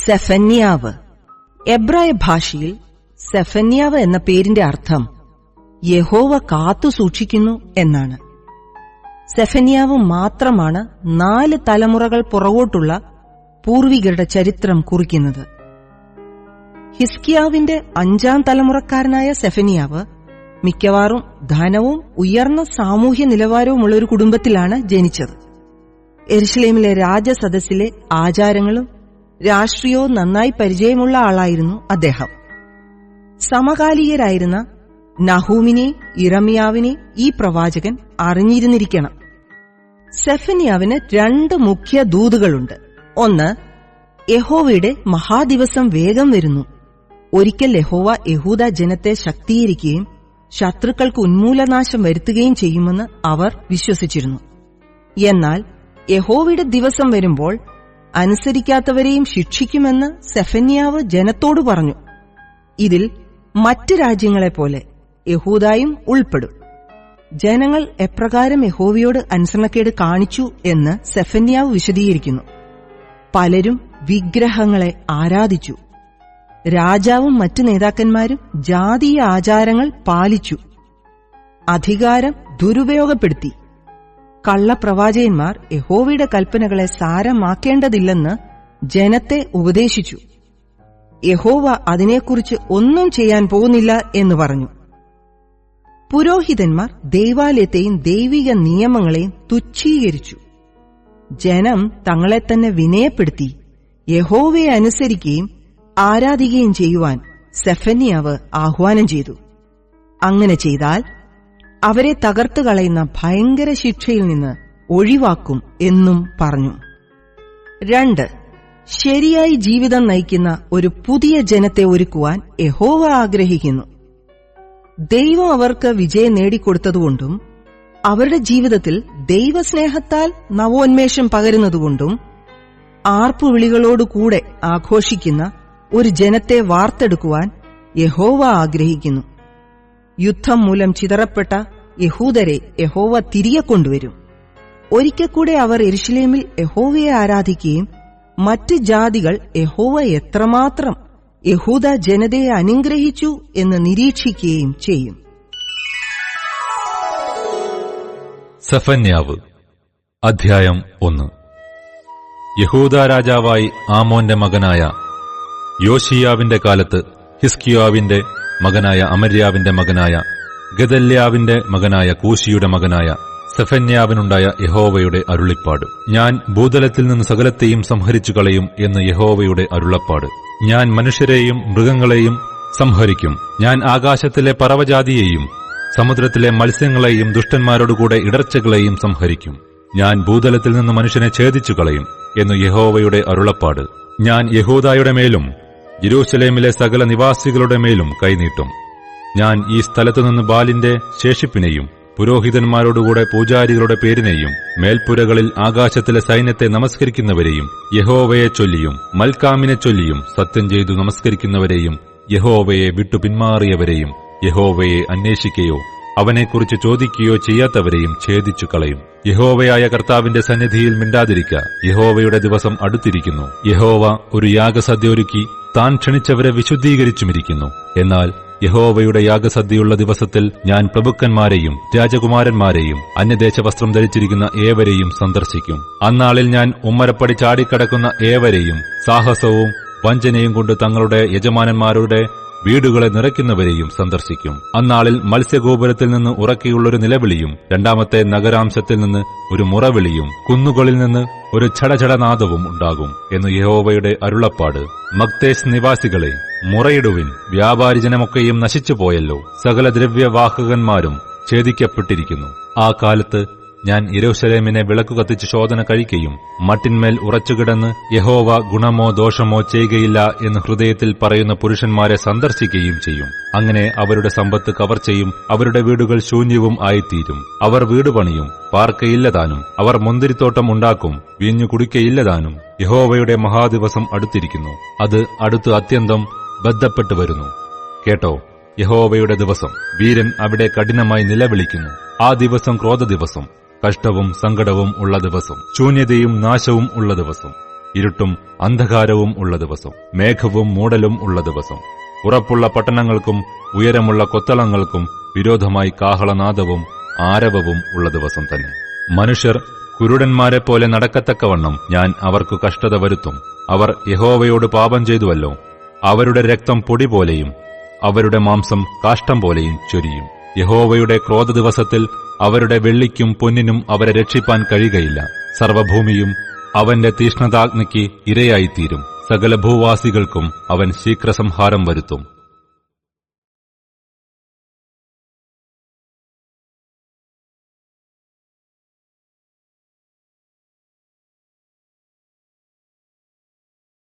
സെഫന്യാവ്. എബ്രായ ഭാഷയിൽ സെഫന്യാവ് എന്ന പേരിന്റെ അർത്ഥം യഹോവ കാത്തു സൂക്ഷിക്കുന്നു എന്നാണ്. സെഫന്യാവ് മാത്രമാണ് 4 തലമുറകൾ പുറകോട്ടുള്ള പൂർവികരുടെ ചരിത്രം കുറിക്കുന്നത്. ഹിസ്കിയാവിന്റെ 5ാം തലമുറക്കാരനായ സെഫന്യാവ് മിക്കവാറും ധനവും ഉയർന്ന സാമൂഹ്യ നിലവാരവുമുള്ള ഒരു കുടുംബത്തിലാണ് ജനിച്ചത്. യെരുശലേമിലെ രാജസദസ്സിലെ ആചാരങ്ങളും രാഷ്ട്രീയവും നന്നായി പരിചയമുള്ള ആളായിരുന്നു അദ്ദേഹം. സമകാലികരായിരുന്ന നഹൂമിനെ, ഇരമ്യാവിനെ ഈ പ്രവാചകൻ അറിഞ്ഞിരുന്നിരിക്കണം. സെഫന്യാവിന് 2 മുഖ്യ ദൂതുകളുണ്ട്. ഒന്ന്, യഹോവയുടെ മഹാദിവസം വേഗം വരുന്നു. ഒരിക്കൽ യഹോവ യഹൂദ ജനത്തെ ശക്തീകരിക്കുകയും ശത്രുക്കൾക്ക് ഉന്മൂലനാശം വരുത്തുകയും ചെയ്യുമെന്ന് അവർ വിശ്വസിച്ചിരുന്നു. എന്നാൽ യഹോവയുടെ ദിവസം വരുമ്പോൾ അനുസരിക്കാത്തവരെയും ശിക്ഷിക്കുമെന്ന് സെഫന്യാവ് ജനത്തോട് പറഞ്ഞു. ഇതിൽ മറ്റ് രാജ്യങ്ങളെപ്പോലെ യഹൂദായും ഉൾപ്പെടും. ജനങ്ങൾ എപ്രകാരം യഹോവയോട് അനുസരണക്കേട് കാണിച്ചു എന്ന് സെഫന്യാവ് വിശദീകരിക്കുന്നു. പലരും വിഗ്രഹങ്ങളെ ആരാധിച്ചു. രാജാവും മറ്റു നേതാക്കന്മാരും ജാതീയ ആചാരങ്ങൾ പാലിച്ചു. അധികാരം ദുരുപയോഗപ്പെടുത്തി. കള്ളപ്രവാചകന്മാർ യഹോവയുടെ കൽപ്പനകളെ സാരമാക്കേണ്ടതില്ലെന്ന് ജനത്തെ ഉപദേശിച്ചു. യഹോവ അതിനെക്കുറിച്ച് ഒന്നും ചെയ്യാൻ പോകുന്നില്ല എന്ന് പറഞ്ഞു. പുരോഹിതന്മാർ ദൈവാലയത്തെയും ദൈവിക നിയമങ്ങളെയും തുച്ഛീകരിച്ചു. ജനം തങ്ങളെ തന്നെ വിനയപ്പെടുത്തി യഹോവയെ അനുസരിക്കുകയും ആരാധിക്കുകയും ചെയ്യുവാൻ സെഫന്യാവ് ആഹ്വാനം ചെയ്തു. അങ്ങനെ ചെയ്താൽ അവരെ തകർത്തു കളയുന്ന ഭയങ്കര ശിക്ഷയിൽ നിന്ന് ഒഴിവാക്കും എന്നും പറഞ്ഞു. 2, ശരിയായി ജീവിതം നയിക്കുന്ന ഒരു പുതിയ ജനത്തെ ഒരുക്കുവാൻ യഹോവ ആഗ്രഹിക്കുന്നു. ദൈവം അവർക്ക് വിജയം നേടിക്കൊടുത്തതുകൊണ്ടും അവരുടെ ജീവിതത്തിൽ ദൈവസ്നേഹത്താൽ നവോന്മേഷം പകരുന്നതുകൊണ്ടും ആർപ്പുവിളികളോടുകൂടെ ആഘോഷിക്കുന്ന ഒരു ജനത്തെ വാർത്തെടുക്കുവാൻ യഹോവ ആഗ്രഹിക്കുന്നു. യുദ്ധം മൂലം ചിതറപ്പെട്ട യഹൂദരെ യഹോവ തിരികെ കൊണ്ടുവരും. ഒരിക്കൽ കൂടെ അവർ യെരുശലേമിൽ യഹോവയെ ആരാധിക്കുകയും മറ്റ് ജാതികൾ യഹോവ എത്രമാത്രം യഹൂദ ജനതയെ അനുഗ്രഹിച്ചു എന്ന് നിരീക്ഷിക്കുകയും ചെയ്യും. സെഫന്യാവ് അധ്യായം 1. യഹൂദ രാജാവായി ആമോന്റെ മകനായ യോശിയാവിന്റെ കാലത്ത് ഹിസ്കിയാവിന്റെ മകനായ അമര്യാവിന്റെ മകനായ ഗദല്യാവിന്റെ മകനായ കൂശിയുടെ മകനായ സെഫന്യാവിനുണ്ടായ യഹോവയുടെ അരുളിപ്പാട്. ഞാൻ ഭൂതലത്തിൽ നിന്ന് സകലത്തെയും സംഹരിച്ചു കളയും എന്ന് യഹോവയുടെ അരുളപ്പാട്. ഞാൻ മനുഷ്യരെയും മൃഗങ്ങളെയും സംഹരിക്കും. ഞാൻ ആകാശത്തിലെ പറവജാതിയെയും സമുദ്രത്തിലെ മത്സ്യങ്ങളെയും ദുഷ്ടന്മാരോടുകൂടെ ഇടർച്ചകളെയും സംഹരിക്കും. ഞാൻ ഭൂതലത്തിൽ നിന്ന് മനുഷ്യനെ ഛേദിച്ചു കളയും എന്നു യഹോവയുടെ അരുളപ്പാട്. ഞാൻ യഹൂദായുടെ മേലും യെരൂശലേമിലെ സകല നിവാസികളുടെ മേലും കൈനീട്ടും. ഞാൻ ഈ സ്ഥലത്തുനിന്ന് ബാലിന്റെ ശേഷിപ്പിനെയും പുരോഹിതന്മാരോടുകൂടെ പൂജാരികളുടെ പേരിനെയും മേൽപ്പുരകളിൽ ആകാശത്തിലെ സൈന്യത്തെ നമസ്കരിക്കുന്നവരെയും യഹോവയെ ചൊല്ലിയും മൽക്കാമിനെ ചൊല്ലിയും സത്യം ചെയ്തു നമസ്കരിക്കുന്നവരെയും യഹോവയെ വിട്ടു പിന്മാറിയവരെയും യഹോവയെ അന്വേഷിക്കുകയോ അവനെക്കുറിച്ച് ചോദിക്കുകയോ ചെയ്യാത്തവരെയും ഛേദിച്ചു കളയും. യഹോവയായ കർത്താവിന്റെ സന്നിധിയിൽ മിണ്ടാതിരിക്ക. യഹോവയുടെ ദിവസം അടുത്തിരിക്കുന്നു. യഹോവ ഒരു യാഗസദ്യ ഒരുക്കി താൻ ക്ഷണിച്ചവരെ വിശുദ്ധീകരിച്ചുമിരിക്കുന്നു. എന്നാൽ യഹോവയുടെ യാഗസദ്യയുള്ള ദിവസത്തിൽ ഞാൻ പ്രഭുക്കന്മാരെയും രാജകുമാരന്മാരെയും അന്യദേശ വസ്ത്രം ധരിച്ചിരിക്കുന്ന ഏവരെയും സന്ദർശിക്കും. അന്നാളിൽ ഞാൻ ഉമ്മരപ്പടി ചാടിക്കടക്കുന്ന ഏവരെയും സാഹസവും വഞ്ചനയും കൊണ്ട് തങ്ങളുടെ യജമാനന്മാരുടെ വീടുകളെ നിറയ്ക്കുന്നവരെയും സന്ദർശിക്കും. അന്നാളിൽ മത്സ്യഗോപുരത്തിൽ നിന്ന് ഉറക്കെയുള്ളൊരു നിലവിളിയും രണ്ടാമത്തെ നഗരാംശത്തിൽ നിന്ന് ഒരു മുറവിളിയും കുന്നുകളിൽ നിന്ന് ഒരു ഛടഛടനാദവും ഉണ്ടാകും എന്ന് യഹോവയുടെ അരുളപ്പാട്. മക്തേശ് നിവാസികളെ മുറയിടുവിൻ. വ്യാപാരിജനമൊക്കെയും നശിച്ചുപോയല്ലോ. സകല ദ്രവ്യവാഹകന്മാരും ഛേദിക്കപ്പെട്ടിരിക്കുന്നു. ആ കാലത്ത് ഞാൻ യെരൂശലേമിനെ വിളക്കു കത്തിച്ച് ശോധന കഴിക്കുകയും മട്ടിന്മേൽ ഉറച്ചുകിടന്ന് യഹോവ ഗുണമോ ദോഷമോ ചെയ്യുകയില്ല എന്ന് ഹൃദയത്തിൽ പറയുന്ന പുരുഷന്മാരെ സന്ദർശിക്കുകയും ചെയ്യും. അങ്ങനെ അവരുടെ സമ്പത്ത് കവർച്ചയും അവരുടെ വീടുകൾ ശൂന്യവും ആയിത്തീരും. അവർ വീട് പണിയും, പാർക്കയില്ലതാനും. അവർ മുന്തിരിത്തോട്ടം ഉണ്ടാക്കും, വീഞ്ഞു കുടിക്കയില്ലതാനും. യഹോവയുടെ മഹാദിവസം അടുത്തിരിക്കുന്നു. അത് അടുത്ത് അത്യന്തം ബന്ധപ്പെട്ടു വരുന്നു. കേട്ടോ, യഹോവയുടെ ദിവസം. വീരൻ അവിടെ കഠിനമായി നിലവിളിക്കുന്നു. ആ ദിവസം ക്രോധ ദിവസം, കഷ്ടവും സങ്കടവും ഉള്ള ദിവസം, ശൂന്യതയും നാശവും ഉള്ള ദിവസം. ഇരുട്ടും അന്ധകാരവും ഉള്ള ദിവസം, മേഘവും മൂടലും ഉള്ള ദിവസം, ഉറപ്പുള്ള പട്ടണങ്ങൾക്കും ഉയരമുള്ള കൊത്തളങ്ങൾക്കും വിരോധമായി കാഹളനാദവും ആരവവും ഉള്ള ദിവസം തന്നെ. മനുഷ്യർ കുരുടന്മാരെപ്പോലെ നടക്കത്തക്കവണ്ണം ഞാൻ അവർക്ക് കഷ്ടത വരുത്തും. അവർ യഹോവയോട് പാപം ചെയ്തുവല്ലോ. അവരുടെ രക്തം പൊടി പോലെയും അവരുടെ മാംസം കാഷ്ടം പോലെയും ചൊരിയും. യഹോവയുടെ ക്രോധദിവസത്തിൽ അവരുടെ വെള്ളിക്കും പൊന്നിനും അവരെ രക്ഷിപ്പാൻ കഴിയുകയില്ല. സർവ്വഭൂമിയും അവന്റെ തീഷ്ണതാഗ്നിക്ക് ഇരയായിത്തീരും. സകല ഭൂവാസികൾക്കും അവൻ ശീഘ്രസംഹാരം വരുത്തും.